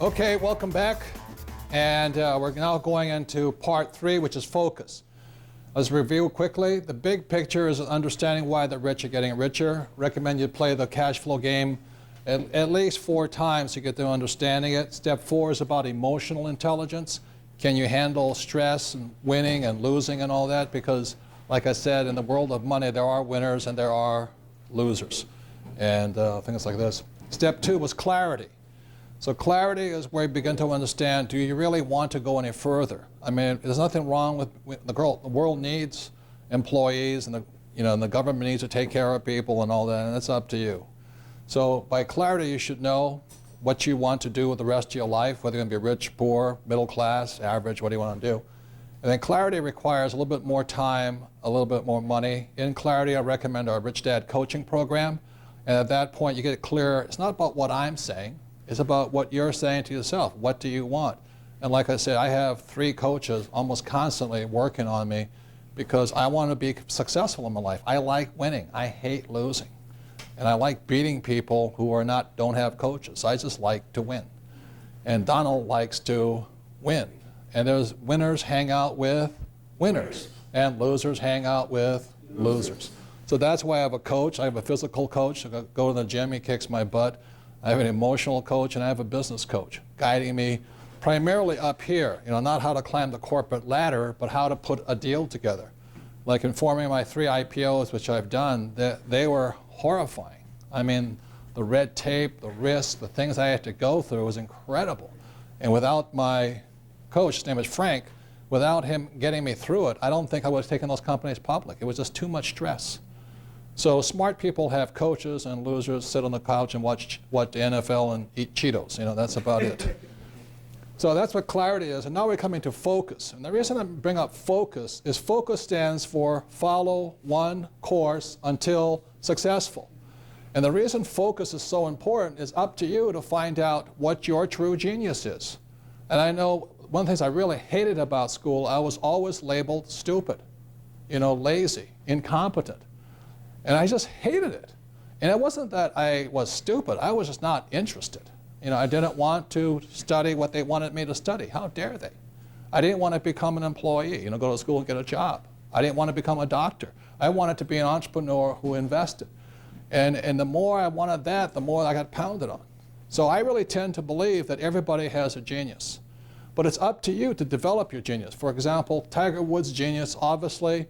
Okay, welcome back. And we're now going into part 3, which is focus. Let's review quickly. The big picture is understanding why the rich are getting richer. Recommend you play the cash flow game at least 4 times to get to understanding it. Step 4 is about emotional intelligence. Can you handle stress and winning and losing and all that? Because, like I said, in the world of money, there are winners and there are losers and things like this. Step 2 was clarity. So clarity is where you begin to understand, do you really want to go any further? I mean, there's nothing wrong with the world needs employees, and the government needs to take care of people and all that, and it's up to you. So by clarity, you should know what you want to do with the rest of your life, whether you're going to be rich, poor, middle class, average, what do you want to do? And then clarity requires a little bit more time, a little bit more money. In clarity, I recommend our Rich Dad coaching program. And at that point, you get it clear. It's not about what I'm saying. It's about what you're saying to yourself. What do you want? And like I said, I have 3 coaches almost constantly working on me because I want to be successful in my life. I like winning. I hate losing. And I like beating people who don't have coaches. I just like to win. And Donald likes to win. And there's winners hang out with winners, and losers hang out with losers. So that's why I have a coach. I have a physical coach. I go to the gym, he kicks my butt. I have an emotional coach, and I have a business coach guiding me primarily up here. Not how to climb the corporate ladder, but how to put a deal together. Like in forming my 3 IPOs, which I've done, they were horrifying. I mean, the red tape, the risk, the things I had to go through was incredible. And without my coach, his name is Frank, without him getting me through it, I don't think I would have taken those companies public. It was just too much stress. So smart people have coaches, and losers sit on the couch and watch the NFL and eat Cheetos. That's about it. So that's what clarity is. And now we're coming to focus. And the reason I bring up focus is focus stands for follow one course until successful. And the reason focus is so important is up to you to find out what your true genius is. And I know one of the things I really hated about school, I was always labeled stupid, lazy, incompetent. And I just hated it. And it wasn't that I was stupid. I was just not interested. I didn't want to study what they wanted me to study. How dare they? I didn't want to become an employee, go to school and get a job. I didn't want to become a doctor. I wanted to be an entrepreneur who invested. And the more I wanted that, the more I got pounded on. So I really tend to believe that everybody has a genius. But it's up to you to develop your genius. For example, Tiger Woods' genius, obviously,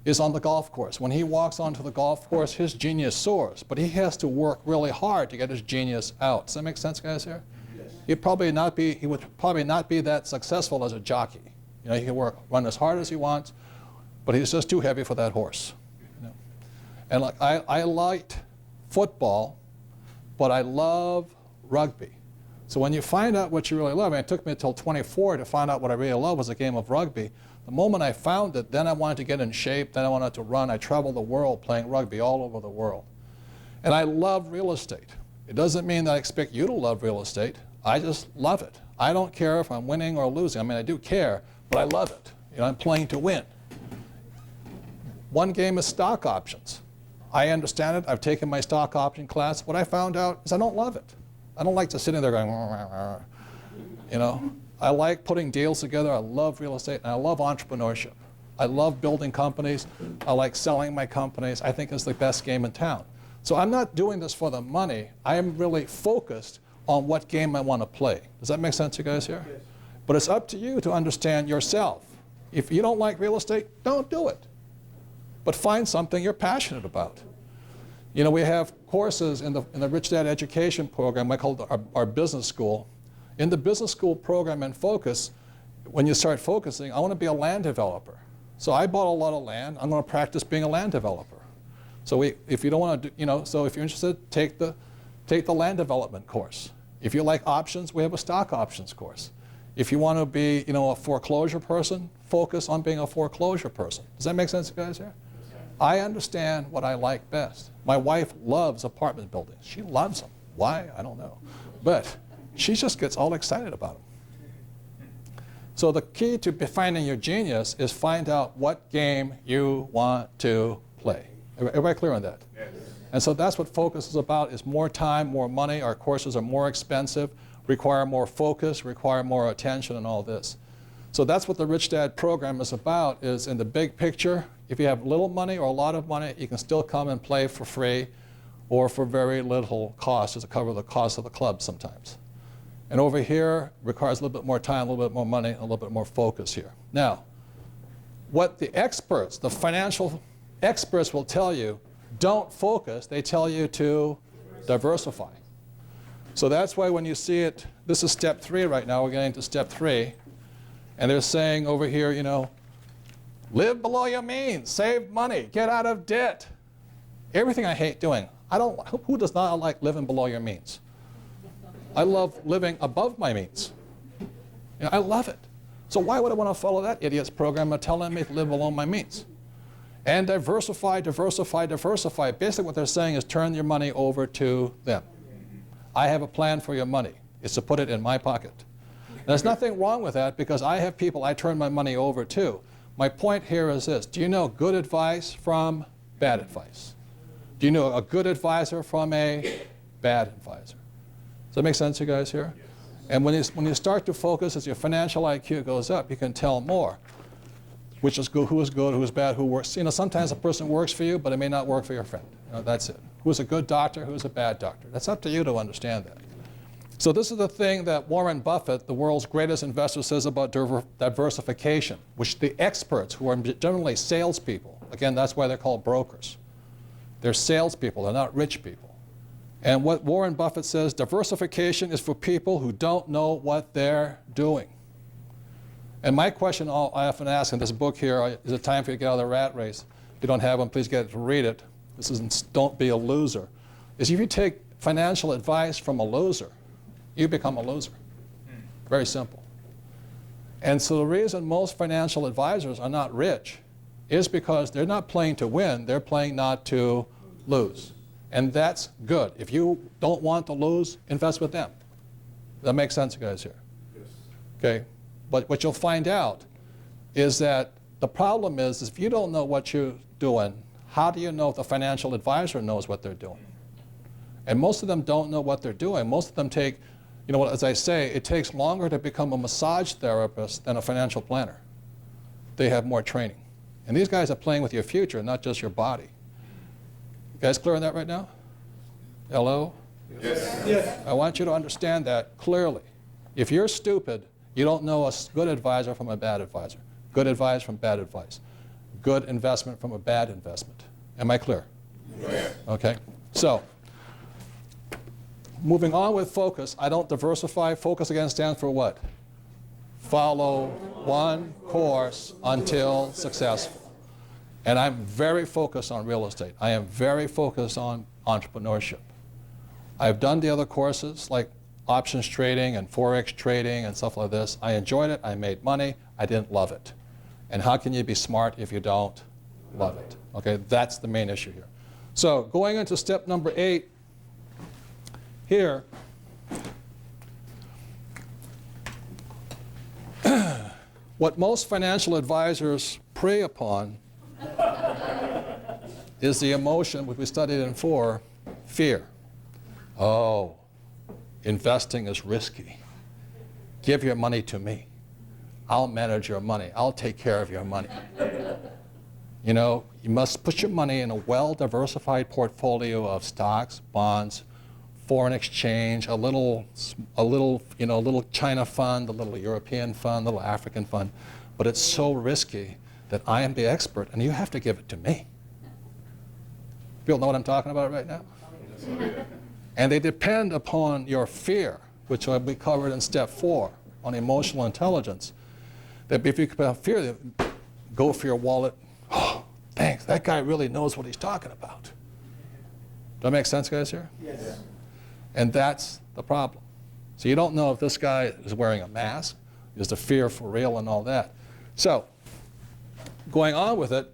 is on the golf course. When he walks onto the golf course, his genius soars, but he has to work really hard to get his genius out. Does that make sense, guys, here? Yes. He would probably not be that successful as a jockey. He can run as hard as he wants, but he's just too heavy for that horse. And like I liked football, but I love rugby. So when you find out what you really love, and it took me until 24 to find out what I really love was a game of rugby. The moment I found it, then I wanted to get in shape, then I wanted to run. I traveled the world playing rugby all over the world. And I love real estate. It doesn't mean that I expect you to love real estate. I just love it. I don't care if I'm winning or losing. I mean, I do care, but I love it. I'm playing to win. One game is stock options. I understand it. I've taken my stock option class. What I found out is I don't love it. I don't like just sitting there going, I like putting deals together. I love real estate, and I love entrepreneurship. I love building companies. I like selling my companies. I think it's the best game in town. So I'm not doing this for the money. I am really focused on what game I want to play. Does that make sense, you guys here? Yes. But it's up to you to understand yourself. If you don't like real estate, don't do it. But find something you're passionate about. We have courses in the Rich Dad education program. I call it our business school. In the business school program and focus, when you start focusing, I want to be a land developer. So I bought a lot of land. I'm going to practice being a land developer. So if you don't want to do, so if you're interested, take the land development course. If you like options, we have a stock options course. If you want to be, a foreclosure person, focus on being a foreclosure person. Does that make sense, guys here? I understand what I like best. My wife loves apartment buildings. She loves them. Why? I don't know. But she just gets all excited about them. So the key to finding your genius is find out what game you want to play. Everybody clear on that? Yes. And so that's what focus is about, is more time, more money. Our courses are more expensive. require more focus, require more attention, and all this. So that's what the Rich Dad program is about, is in the big picture, if you have little money or a lot of money, you can still come and play for free or for very little cost to cover the cost of the club sometimes. And over here requires a little bit more time, a little bit more money, a little bit more focus here. Now, what the experts, the financial experts will tell you, don't focus, they tell you to diversify. So that's why when you see it, this is step 3 right now, we're getting to step 3, and they're saying over here, you know, live below your means, save money, get out of debt. Everything I hate doing. Who does not like living below your means? I love living above my means. You know, I love it. So why would I want to follow that idiot's program of telling me to live below my means? And diversify, diversify, diversify. Basically what they're saying is turn your money over to them. I have a plan for your money. It's to put it in my pocket. There's nothing wrong with that because I have people I turn my money over to. My point here is this. Do you know good advice from bad advice? Do you know a good advisor from a bad advisor? Does that make sense, you guys here? And when you start to focus, as your financial IQ goes up, you can tell more. Which is good, who is bad, who works. You know, sometimes a person works for you, but it may not work for your friend. You know, that's it. Who's a good doctor, who's a bad doctor. That's up to you to understand that. So this is the thing that Warren Buffett, the world's greatest investor, says about diversification, which the experts, who are generally salespeople, again, that's why they're called brokers. They're salespeople, they're not rich people. And what Warren Buffett says, diversification is for people who don't know what they're doing. And my question I often ask in this book here, is it time for you to get out of the rat race? If you don't have one, please get it to read it. This isn't Don't Be a Loser. Is if you take financial advice from a loser, you become a loser. Very simple. And so the reason most financial advisors are not rich is because they're not playing to win, they're playing not to lose. And that's good. If you don't want to lose, invest with them. That makes sense, guys, here? Yes. Okay? But what you'll find out is that the problem is if you don't know what you're doing, how do you know if the financial advisor knows what they're doing? And most of them don't know what they're doing. Most of them take, you know, as I say, it takes longer to become a massage therapist than a financial planner. They have more training. And these guys are playing with your future, not just your body. You guys clear on that right now? Hello? Yes. Yes. I want you to understand that clearly. If you're stupid, you don't know a good advisor from a bad advisor. Good advice from bad advice. Good investment from a bad investment. Am I clear? Yes. Okay. So, moving on with focus, I don't diversify. Focus again stands for what? Follow one course until successful. And I'm very focused on real estate. I am very focused on entrepreneurship. I've done the other courses like options trading and forex trading and stuff like this. I enjoyed it. I made money. I didn't love it. And how can you be smart if you don't love it? Okay, that's the main issue here. So going into step number 8 here, what most financial advisors prey upon is the emotion, which we studied in 4, fear. Oh, investing is risky. Give your money to me. I'll manage your money. I'll take care of your money. You know, you must put your money in a well-diversified portfolio of stocks, bonds, foreign exchange, a little China fund, a little European fund, a little African fund. But it's so risky that I am the expert, and you have to give it to me. People know what I'm talking about right now? And they depend upon your fear, which will be covered in step 4 on emotional intelligence. That if you have fear, go for your wallet. Oh, thanks, that guy really knows what he's talking about. Does that make sense, guys, here? Yes. And that's the problem. So you don't know if this guy is wearing a mask, is the fear for real and all that. So, going on with it,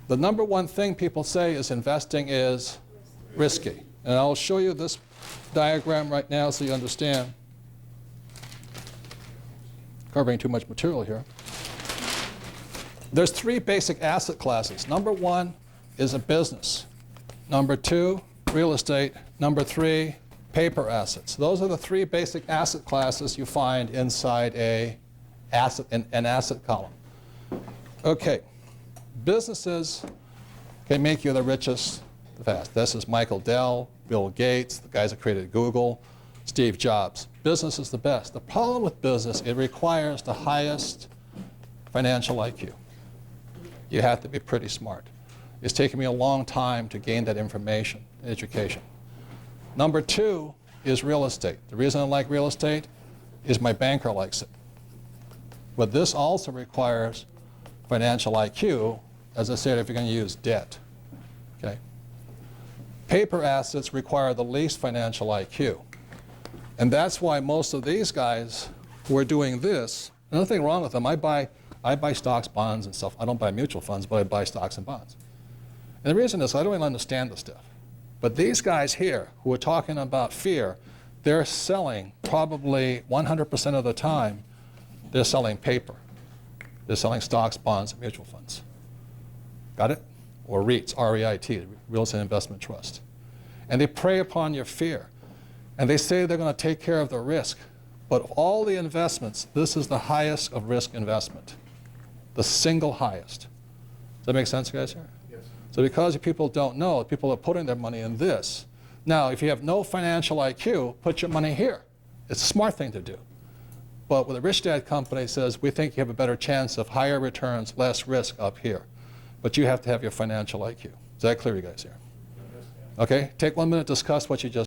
the number one thing people say is investing is risky. And I'll show you this diagram right now so you understand. Covering too much material here. There's 3 basic asset classes. Number 1 is a business. Number 2, real estate. Number 3, paper assets. Those are the three basic asset classes you find inside an asset column. Okay, businesses can make you the richest fast. This is Michael Dell, Bill Gates, the guys that created Google, Steve Jobs. Business is the best. The problem with business, it requires the highest financial IQ. You have to be pretty smart. It's taken me a long time to gain that information and education. Number two is real estate. The reason I like real estate is my banker likes it. But this also requires financial IQ, as I said, if you're going to use debt. Okay? Paper assets require the least financial IQ. And that's why most of these guys who are doing this, nothing wrong with them. I buy stocks, bonds, and stuff. I don't buy mutual funds, but I buy stocks and bonds. And the reason is I don't even understand this stuff. But these guys here who are talking about fear, they're selling probably 100% of the time, they're selling paper. They're selling stocks, bonds, and mutual funds. Got it? Or REITs, R-E-I-T, Real Estate Investment Trust. And they prey upon your fear. And they say they're going to take care of the risk. But of all the investments, this is the highest of risk investment. The single highest. Does that make sense, guys? Here? Yes. So because people don't know, people are putting their money in this. Now, if you have no financial IQ, put your money here. It's a smart thing to do. But what the Rich Dad Company says, we think you have a better chance of higher returns, less risk up here. But you have to have your financial IQ. Is that clear, you guys here? Okay, take 1 minute to discuss what you just